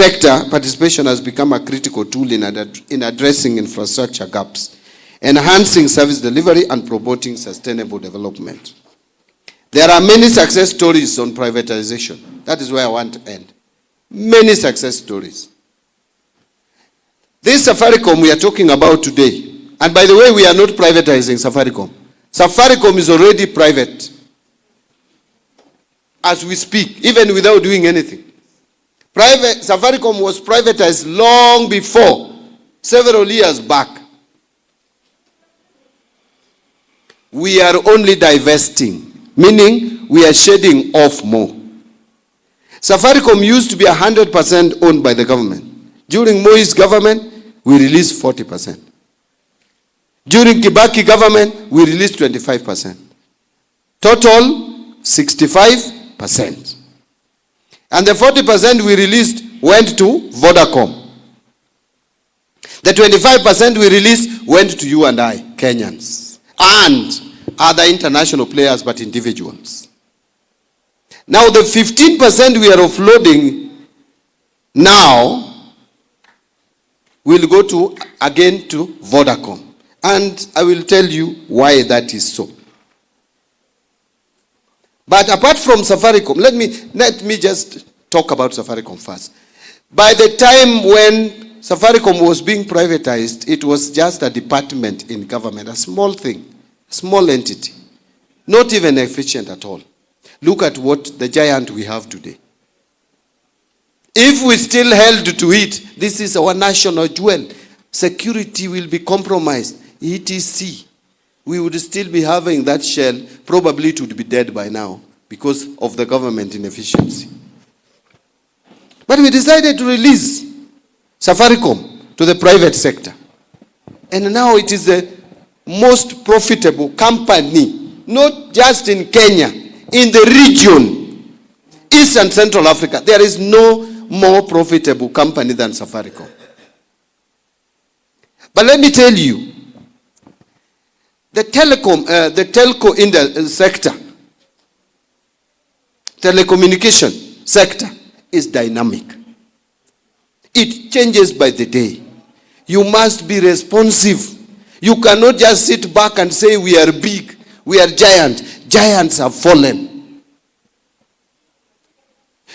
sector participation has become a critical tool in addressing infrastructure gaps, enhancing service delivery, and promoting sustainable development. There are many success stories on privatization. That is where I want to end. Many success stories. This Safaricom we are talking about today, and by the way, we are not privatizing Safaricom. Safaricom is already private as we speak, even without doing anything. Safaricom was privatized long before, several years back. We are only divesting, meaning we are shedding off more. Safaricom used to be 100% owned by the government. During Moi's government, we released 40%. During Kibaki government, we released 25%. Total, 65%. And the 40% we released went to Vodacom. The 25% we released went to you and I, Kenyans, and other international players, but individuals. Now the 15% we are offloading now will go to, again, to Vodacom. And I will tell you why that is so. But apart from Safaricom, let me just talk about Safaricom first. By the time when Safaricom was being privatized, it was just a department in government, a small thing, small entity, not even efficient at all. Look at what the giant we have today. If we still held to it, this is our national jewel. Security will be compromised, etc. We would still be having that shell. Probably it would be dead by now because of the government inefficiency. But we decided to release Safaricom to the private sector. And now it is the most profitable company, not just in Kenya, in the region, East and Central Africa. There is no more profitable company than Safaricom. But let me tell you, the telco sector, telecommunication sector is dynamic. It changes by the day. You must be responsive. You cannot just sit back and say we are big, we are giant. Giants have fallen.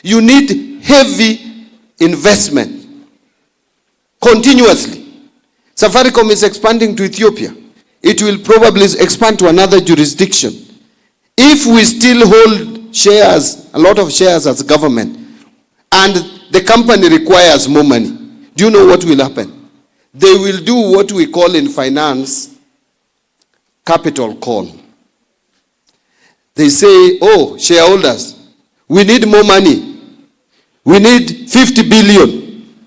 You need heavy investment continuously. Safaricom is expanding to Ethiopia. It will probably expand to another jurisdiction. If we still hold shares, a lot of shares as government, and the company requires more money, do you know what will happen? They will do what we call in finance capital call. They say, oh, shareholders, we need more money. We need 50 billion.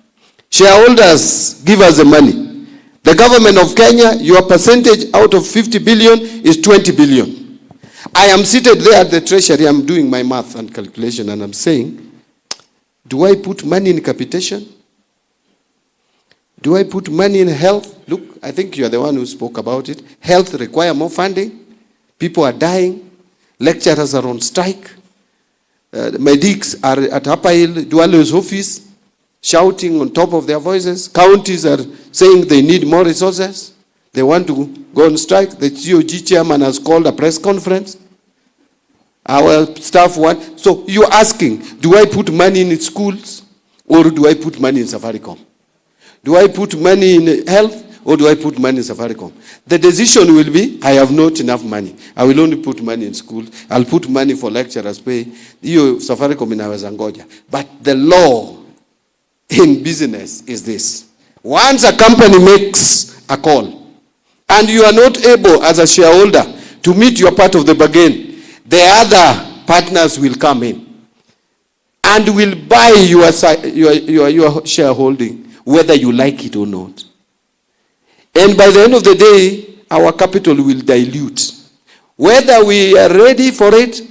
Shareholders, give us the money. The government of Kenya, your percentage out of 50 billion is 20 billion. I am seated there at the treasury, I'm doing my math and calculation, and I'm saying, do I put money in capitation? Do I put money in health? Look, I think you are the one who spoke about it. Health require more funding. People are dying. Lecturers are on strike. Medics are at Upper Hill, Duale's office, shouting on top of their voices. Counties are saying they need more resources. They want to go on strike. The COG chairman has called a press conference. Our staff want. So you're asking, do I put money in schools or do I put money in Safaricom? Do I put money in health or do I put money in Safaricom? The decision will be, I have not enough money. I will only put money in schools. I'll put money for lecturers' pay. You Safaricom inaweza ngoja. But the law in business is this. Once a company makes a call and you are not able as a shareholder to meet your part of the bargain, the other partners will come in and will buy your shareholding, whether you like it or not. And by the end of the day, our capital will dilute, whether we are ready for it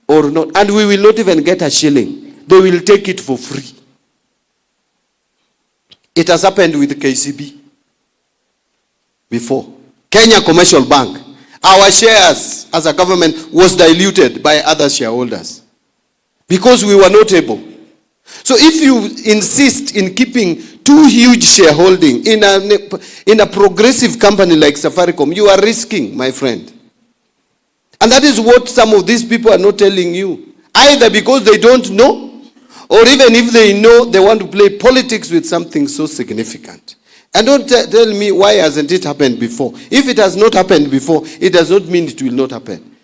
or not. And we will not even get a shilling. They will take it for free. It has happened with KCB before. Kenya Commercial Bank. Our shares as a government was diluted by other shareholders because we were not able. So if you insist in keeping too huge shareholding in a progressive company like Safaricom, you are risking, my friend. And that is what some of these people are not telling you. Either because they don't know, or even if they know, they want to play politics with something so significant. And don't tell me why hasn't it happened before. If it has not happened before, it does not mean it will not happen.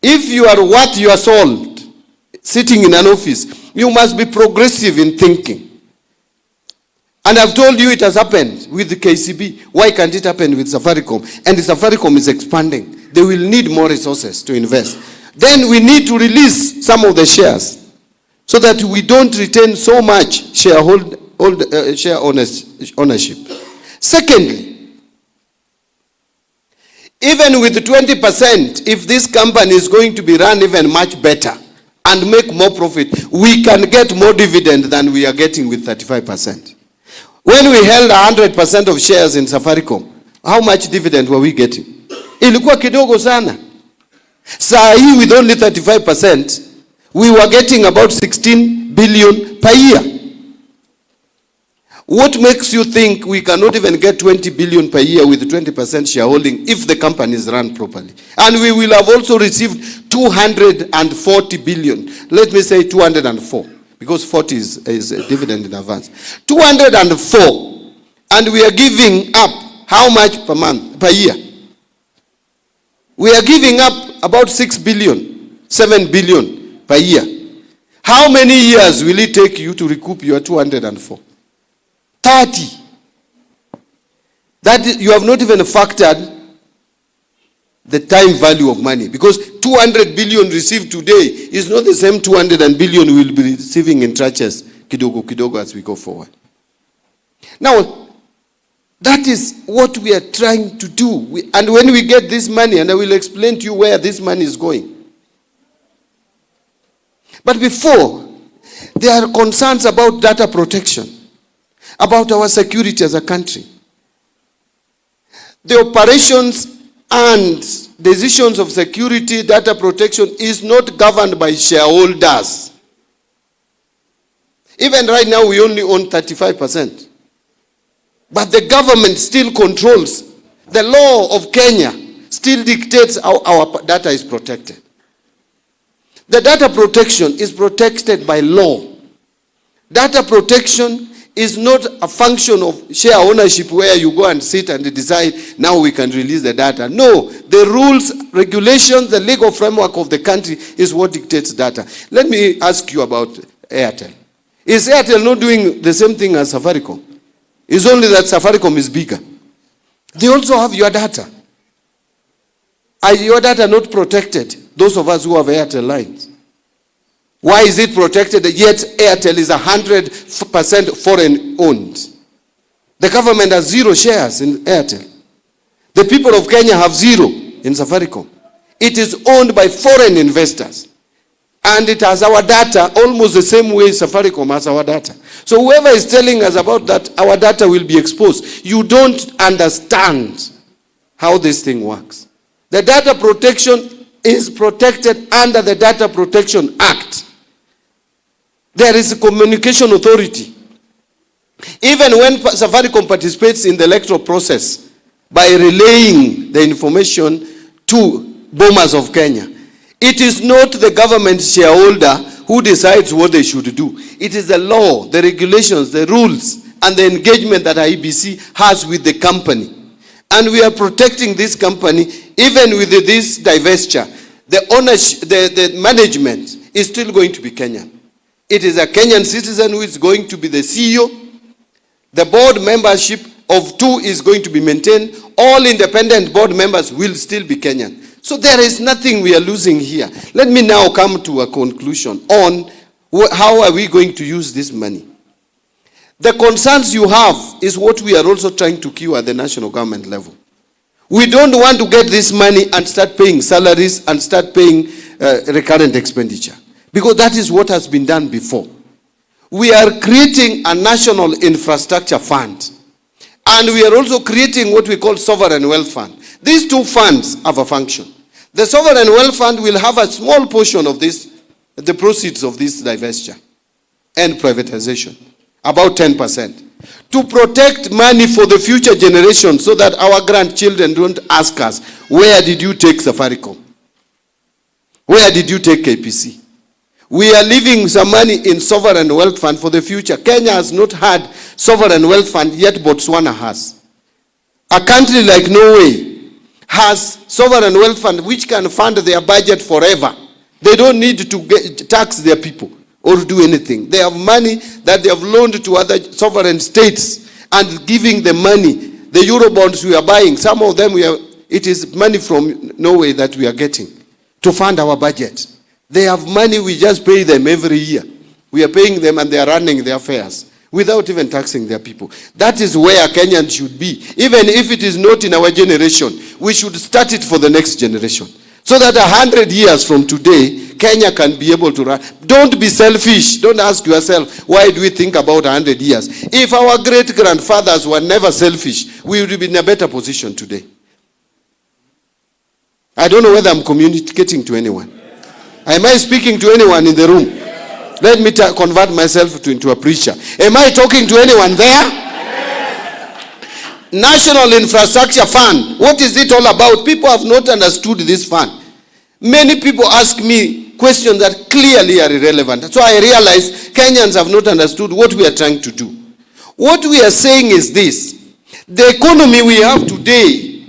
If you are what you are sold, sitting in an office, you must be progressive in thinking. And I've told you it has happened with the KCB. Why can't it happen with Safaricom? And the Safaricom is expanding. They will need more resources to invest. Then we need to release some of the shares so that we don't retain so much share ownership. Secondly, even with the 20%, if this company is going to be run even much better and make more profit, we can get more dividend than we are getting with 35%. When we held 100% of shares in Safaricom, how much dividend were we getting? Ilikuwa kidogo sana. Saa hii with only 35%, we were getting about 16 billion per year. What makes you think we cannot even get 20 billion per year with 20% shareholding if the company is run properly? And we will have also received 240 billion. Let me say 204, because 40 is a dividend in advance. 204, and we are giving up how much per month, per year? We are giving up about 6 billion, 7 billion per year. How many years will it take you to recoup your 204? 30. That you have not even factored the time value of money, because 200 billion received today is not the same 200 billion we will be receiving in tranches kidogo kidogo as we go forward. Now, that is what we are trying to do. And when we get this money, and I will explain to you where this money is going. But before, there are concerns about data protection, about our security as a country. The operations and decisions of security, data protection is not governed by shareholders. Even right now, we only own 35%. But the government still controls. The law of Kenya still dictates how our data is protected. The data protection is protected by law. Data protection is not a function of share ownership where you go and sit and decide, now we can release the data. No, the rules, regulations, the legal framework of the country is what dictates data. Let me ask you about Airtel. Is Airtel not doing the same thing as Safaricom? It's only that Safaricom is bigger. They also have your data. Are your data not protected? Those of us who have Airtel lines. Why is it protected? Yet Airtel is 100% foreign owned. The government has 0 shares in Airtel. The people of Kenya have 0 in Safaricom. It is owned by foreign investors. And it has our data almost the same way Safaricom has our data. So whoever is telling us about that, our data will be exposed. You don't understand how this thing works. The data protection is protected under the Data Protection Act. There is a communication authority. Even when Safaricom participates in the electoral process by relaying the information to Bomas of Kenya, it is not the government shareholder who decides what they should do. It is the law, the regulations, the rules, and the engagement that IEBC has with the company. And we are protecting this company even with this divestiture. The ownership, the management is still going to be Kenyan. It is a Kenyan citizen who is going to be the CEO. The board membership of 2 is going to be maintained. All independent board members will still be Kenyan. So there is nothing we are losing here. Let me now come to a conclusion on how are we going to use this money. The concerns you have is what we are also trying to cure at the national government level. We don't want to get this money and start paying salaries and start paying recurrent expenditure, because that is what has been done before. We are creating a national infrastructure fund, and we are also creating what we call sovereign wealth fund. These 2 funds have a function. The sovereign wealth fund will have a small portion of this, the proceeds of this divestiture. and privatization, about 10%, to protect money for the future generation so that our grandchildren don't ask us, where did you take Safaricom? Where did you take KPC? We are leaving some money in sovereign wealth fund for the future. Kenya has not had sovereign wealth fund, yet Botswana has. A country like Norway has sovereign wealth fund which can fund their budget forever. They don't need to tax their people or do anything. They have money that they have loaned to other sovereign states and giving them money. The Eurobonds we are buying, some of them it is money from Norway that we are getting to fund our budget. They have money, we just pay them every year. We are paying them and they are running their affairs without even taxing their people. That is where Kenyans should be. Even if it is not in our generation, we should start it for the next generation. So that 100 years from today, Kenya can be able to run. Don't be selfish. Don't ask yourself, why do we think about 100 years? If our great-grandfathers were never selfish, we would be in a better position today. I don't know whether I'm communicating to anyone. Am I speaking to anyone in the room? Let me convert myself into a preacher. Am I talking to anyone there? National Infrastructure Fund. What is it all about? People have not understood this fund. Many people ask me questions that clearly are irrelevant. So I realize Kenyans have not understood what we are trying to do. What we are saying is this. The economy we have today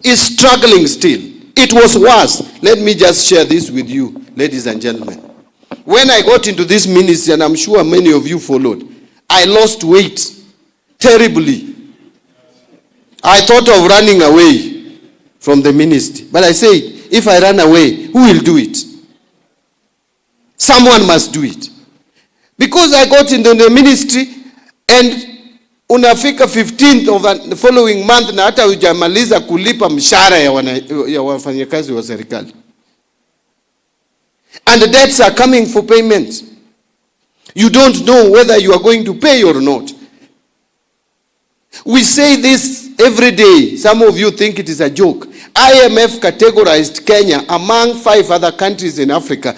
is struggling still. It was worse. Let me just share this with you, ladies and gentlemen. When I got into this ministry, and I'm sure many of you followed, I lost weight terribly. I thought of running away from the ministry. But I said, if I run away, who will do it? Someone must do it. Because I got into the ministry, and unafika 15th of the following month na hata hujamaliza kulipa mshahara ya wafanyakazi wa serikali. And the debts are coming for payment. You don't know whether you are going to pay or not. We say this every day. Some of you think it is a joke. IMF categorized Kenya among 5 other countries in Africa.